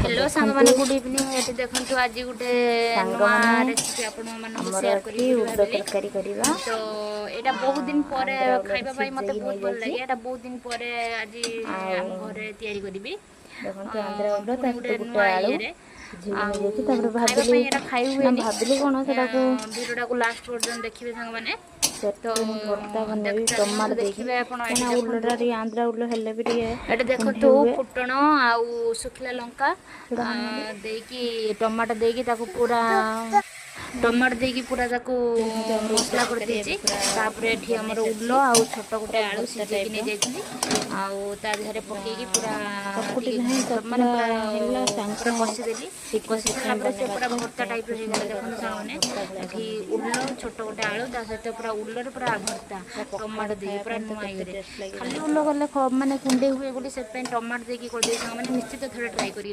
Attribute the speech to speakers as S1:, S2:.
S1: hello सांग माने good evening eighty देखंतु आज गुटे नुआ रेसिपी आपण मानको शेयर करी भाबले तो एटा बहुत दिन परे खाइबा पाई मते बहुत भल लागे एटा बहुत दिन परे आज हम घरे तयारी करबी
S2: देखो आंध्रा उल्लो
S1: पुणी गुटे नुआ
S2: आलू
S1: इए
S2: झिली
S1: खाइबा पाई एटा खाइ हुएनी
S2: भाबिली कोन सेटा को
S1: वीडियोटा को लास्ट पर्यंत देखिबे सांग माने तो
S2: भर्ता बनेबी टमाटर देकी
S1: देखिबे आपण
S2: एना उल्लोटा री आंध्रा उल्लो हेले भी
S1: एटा देखंतु फुटण आउ सुखिला लंका देकी टमाटर देकी ताको पूरा टमाटर देकी पूरा ताको मसला कर देछि तापरे एठी हमर उल्लो आउ छोट गोटे आलू सिजेकी नै जाइछि आउ ता धरे पकेकी पूरा माने पूरा पूरा कसी देली कसी सारा पर से पूरा भर्ता टाइप रे गला देखन सामने एठी उल्लो छोट गोटे आलू ता सहित पूरा उल्लो रे पूरा भर्ता टमाटर देकी पूरा नुआई रे खाली उल्लो गले माने कुंडे हुए बोली से पे टमाटर देकी कर दे माने निश्चित थोड़े ट्राई करी